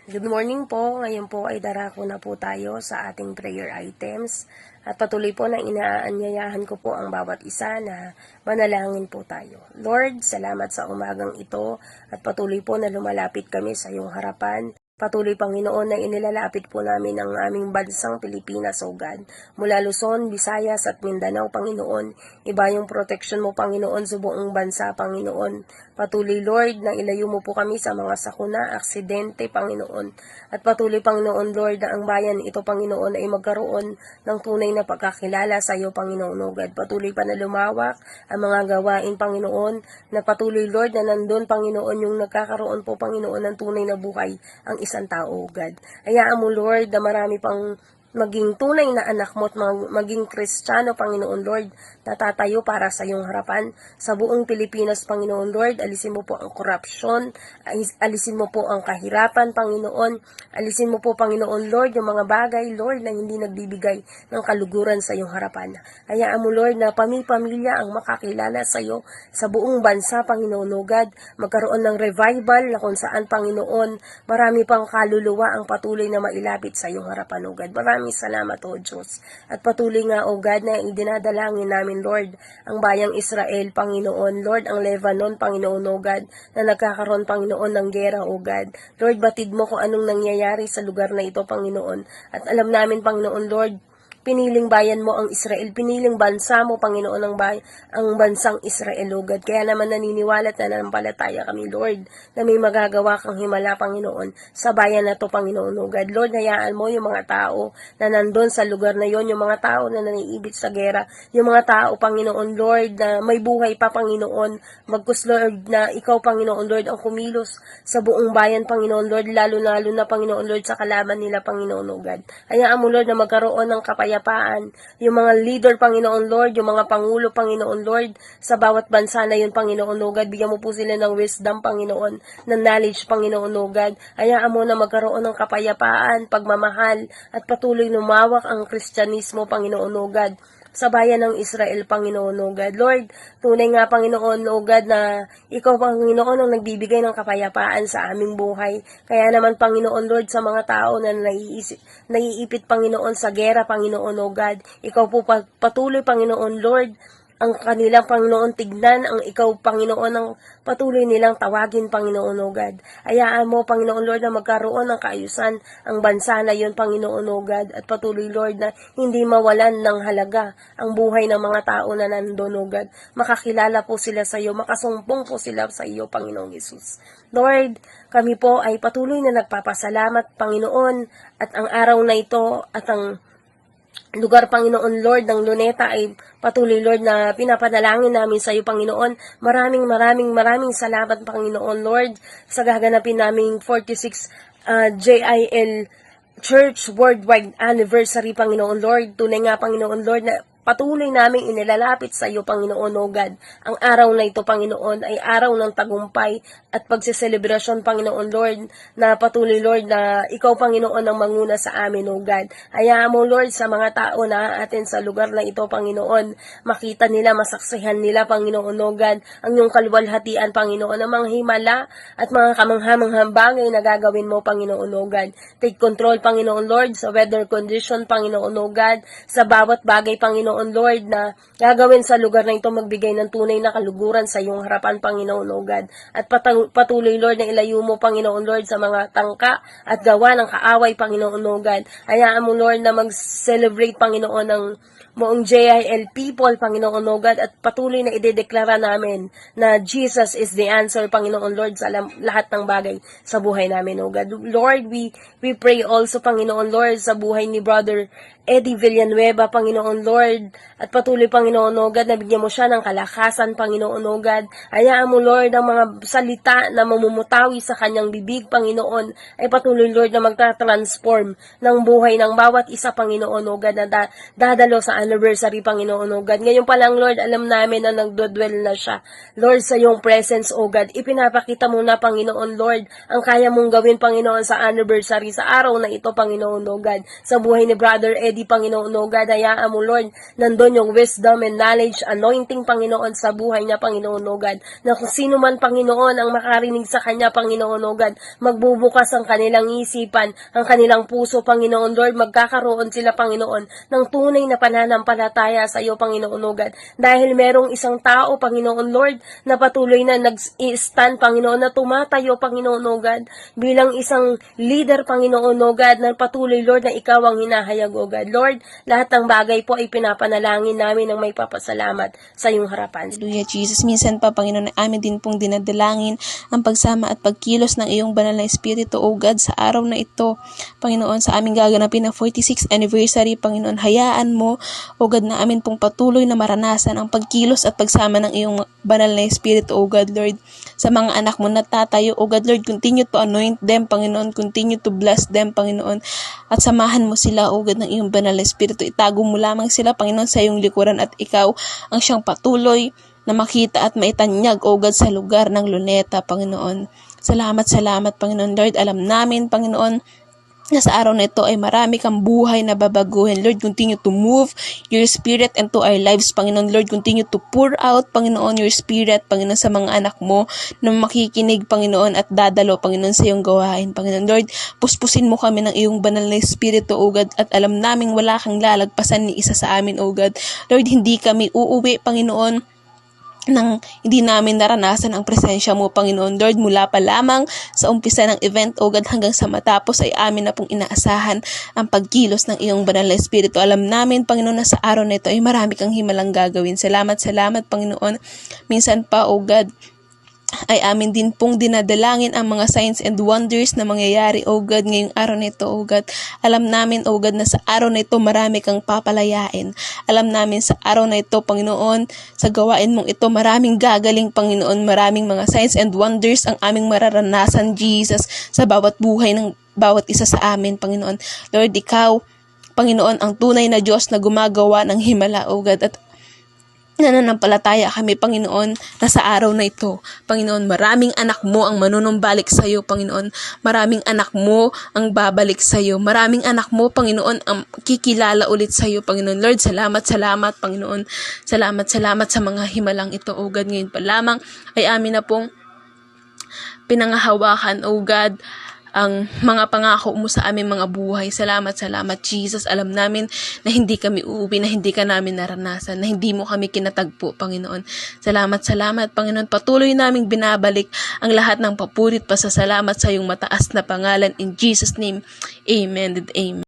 Good morning po. Ngayon po ay darako na po tayo sa ating prayer items. At patuloy po na inaanyayahan ko po ang bawat isa na manalangin po tayo. Lord, salamat sa umagang ito at patuloy po na lumalapit kami sa iyong harapan. Patuloy, Panginoon, na inilalapit po namin ang aming bansang Pilipinas, O God. Mula Luzon, Visayas at Mindanao, Panginoon. Iba yung protection mo, Panginoon, sa buong bansa, Panginoon. Patuloy, Lord, na ilayo mo po kami sa mga sakuna, aksidente, Panginoon. At patuloy, Panginoon, Lord, na ang bayan ito, Panginoon, ay magkaroon ng tunay na pagkakilala sa iyo, Panginoon, O God. Patuloy pa na lumawak ang mga gawain, Panginoon, na patuloy, Lord, na nandun, Panginoon, yung nagkakaroon po, Panginoon, ng tunay na buhay, ang isang tao, God. Hayaan mo, Lord, na marami pang maging tunay na anak mo at maging Kristiyano, Panginoon Lord, na tatayo para sa iyong harapan. Sa buong Pilipinas, Panginoon Lord, alisin mo po ang korupsyon, alisin mo po ang kahirapan, Panginoon, alisin mo po, Panginoon Lord, yung mga bagay, Lord, na hindi nagbibigay ng kaluguran sa iyong harapan. Hayaan mo, Lord, na pamilya ang makakilala sa iyo sa buong bansa, Panginoon O God, magkaroon ng revival na kung saan, Panginoon, marami pang kaluluwa ang patuloy na mailapit sa iyong harapan, O God. Maraming salamat, O Diyos. At patuloy nga, O God, na idinadalangin namin, Lord, ang bayang Israel, Panginoon, Lord, ang Lebanon, Panginoon, O God, na nagkakaroon, Panginoon, ng gera, O God. Lord, batid mo kung anong nangyayari sa lugar na ito, Panginoon. At alam namin, Panginoon, Lord, piniling bayan mo ang Israel, piniling bansa mo, Panginoon, ang bansang Israel, O God. Kaya naman naniniwala at nananampalataya kami, Lord, na may magagawa kang himala, Panginoon, sa bayan na to, Panginoon, O God. Lord, hayaan mo yung mga tao na nandun sa lugar na yon, yung mga tao na naniibit sa gera, yung mga tao, Panginoon, Lord, na may buhay pa, Panginoon, magkus, Lord, na ikaw, Panginoon, Lord, ang kumilos sa buong bayan, Panginoon, Lord, lalo na, Panginoon, Lord, sa kalaban nila, Panginoon, O God. Hayaan mo, Lord, na magkaroon ng kapayapaan, yung mga leader, Panginoon Lord, yung mga pangulo, Panginoon Lord, sa bawat bansa na yun, Panginoon O God, bigyan mo po sila ng wisdom, Panginoon, ng knowledge, Panginoon O God. Hayaan mo na magkaroon ng kapayapaan, pagmamahal, at patuloy lumawak ang Kristyanismo, Panginoon O God, sa bayan ng Israel, Panginoon, O God. Lord, tunay nga, Panginoon, O God, na ikaw, Panginoon, ang nagbibigay ng kapayapaan sa aming buhay. Kaya naman, Panginoon, Lord, sa mga tao na naiipit, Panginoon, sa gera, Panginoon, O God, ikaw po patuloy, Panginoon, Lord, ang kanilang, Panginoon, tignan, ang ikaw, Panginoon, ang patuloy nilang tawagin, Panginoon, O God. Hayaan mo, Panginoon, Lord, na magkaroon ng kaayusan ang bansa na yun, Panginoon, O God, at patuloy, Lord, na hindi mawalan ng halaga ang buhay ng mga tao na nandun, O God. Makakilala po sila sa iyo, makasumpong po sila sa iyo, Panginoong Yesus. Lord, kami po ay patuloy na nagpapasalamat, Panginoon, at ang araw na ito at ang lugar, Panginoon Lord, ng Luneta ay patuloy, Lord, na pinapanalangin namin sa iyo, Panginoon. Maraming salamat, Panginoon Lord, sa gaganapin naming 46 JIL Church Worldwide Anniversary, Panginoon Lord. Tunay nga, Panginoon Lord, na patuloy namin inilalapit sa iyo, Panginoon O God. Ang araw na ito, Panginoon, ay araw ng tagumpay at pagsiselebrasyon, Panginoon Lord, na patuloy, Lord, na ikaw, Panginoon, ang manguna sa amin, O God. Hayaan mo, Lord, sa mga tao na atin sa lugar na ito, Panginoon, makita nila, masaksihan nila, Panginoon O God, ang iyong kaluwalhatian, Panginoon, ang mga himala at mga kamanghamanghang bagay na gagawin mo, Panginoon O God. Take control, Panginoon Lord, sa weather condition, Panginoon O God, sa bawat bagay, Panginoon Lord, na gagawin sa lugar na ito, magbigay ng tunay na kaluguran sa iyong harapan, Panginoon O God. At patuloy, Lord, na ilayo mo, Panginoon Lord, sa mga tangka at gawa ng kaaway, Panginoon O God. Hayaan mo, Lord, na mag-celebrate, Panginoon, ng moong JIL people, Panginoon O God, at patuloy na idedeklara namin na Jesus is the answer, Panginoon Lord, sa lahat ng bagay sa buhay namin, O God. Lord, we pray also, Panginoon Lord, sa buhay ni Brother Eddie Villanueva, Panginoon Lord, at patuloy, Panginoon O God, na bigyan mo siya ng kalakasan, Panginoon O God. Hayaan mo, Lord, ang mga salita na mamumutawi sa kanyang bibig, Panginoon, ay patuloy, Lord, na magta-transform ng buhay ng bawat isa, Panginoon O God, na dadalo sa anniversary, Panginoon O God. Ngayon pa lang, Lord, alam namin na nagdodwell na siya, Lord, sa iyong presence, O God. Ipinapakita mo na, Panginoon Lord, ang kaya mong gawin, Panginoon, sa anniversary, sa araw na ito, Panginoon O God, sa buhay ni Brother Eddie, Panginoon O God. Hayaan mo, Lord, nandun yung wisdom and knowledge, anointing, Panginoon, sa buhay niya, Panginoon, O God, na kung sino man, Panginoon, ang makarinig sa kanya, Panginoon, O God, magbubukas ang kanilang isipan, ang kanilang puso, Panginoon, Lord, magkakaroon sila, Panginoon, ng tunay na pananampalataya sa iyo, Panginoon, O God, dahil merong isang tao, Panginoon, Lord, na patuloy na nag-stand, Panginoon, na tumatayo, Panginoon, O God, bilang isang leader, Panginoon, O God, na patuloy, Lord, na ikaw ang hinahayag, O God. Lord, lahat ng bagay po ay pinapanalangin namin ng may papasalamat sa iyong harapan. Hallelujah, Jesus. Minsan pa, Panginoon, amin din pong dinadalangin ang pagsama at pagkilos ng iyong banal na Espiritu, O God, sa araw na ito. Panginoon, sa aming gaganapin na 46th anniversary, Panginoon, hayaan mo, O God, na amin pong patuloy na maranasan ang pagkilos at pagsama ng iyong banal na Espiritu, O God, Lord. Sa mga anak mo na tatayo, O God, Lord, continue to anoint them, Panginoon, continue to bless them, Panginoon, at samahan mo sila, O God, ng iyong banal na Espiritu. Itago mo lamang sila, Panginoon, sa iyong likuran at ikaw ang siyang patuloy na makita at maitanyag, O God, sa lugar ng Luneta, Panginoon. Salamat, Panginoon, Lord. Alam namin, Panginoon, na sa araw na ito ay marami kang buhay na babaguhin. Lord, continue to move your Spirit into our lives, Panginoon. Lord, continue to pour out, Panginoon, your Spirit, Panginoon, sa mga anak mo na makikinig, Panginoon, at dadalo, Panginoon, sa iyong gawain, Panginoon. Lord, puspusin mo kami ng iyong banal na Espiritu, O God, at alam naming wala kang lalagpasan ni isa sa amin, O God. Lord, hindi kami uuwi, Panginoon, nang hindi namin naranasan ang presensya mo, Panginoon. Lord, mula pa lamang sa umpisa ng event, O God, hanggang sa matapos ay amin na pong inaasahan ang pagkilos ng iyong banal na Espiritu. Alam namin, Panginoon, na sa araw na ito ay marami kang himalang gagawin. Salamat, Panginoon. Minsan pa, O God, ay amin din pong dinadalangin ang mga signs and wonders na mangyayari, O God, ngayong araw na ito, O God. Alam namin, O God, na sa araw na ito marami kang papalayain. Alam namin sa araw na ito, Panginoon, sa gawain mong ito maraming gagaling, Panginoon, maraming mga signs and wonders ang aming mararanasan, Jesus, sa bawat buhay ng bawat isa sa amin, Panginoon. Lord, ikaw, Panginoon, ang tunay na Diyos na gumagawa ng himala, O God, at nananampalataya kami, Panginoon, na sa araw na ito, Panginoon, maraming anak mo ang manunumbalik sa iyo, Panginoon. Maraming anak mo ang babalik sa iyo. Maraming anak mo, Panginoon, ang kikilala ulit sa iyo, Panginoon. Lord, salamat, Panginoon. Salamat sa mga himalang ito, O God. Ngayon pa lamang ay amin na pong pinangahawakan, O God, ang mga pangako mo sa aming mga buhay. Salamat, Jesus. Alam namin na hindi kami uuwi, na hindi ka namin naranasan, na hindi mo kami kinatagpo, Panginoon. Salamat, Panginoon. Patuloy naming binabalik ang lahat ng papurit, pasasalamat sa iyong mataas na pangalan. In Jesus' name, amen and amen.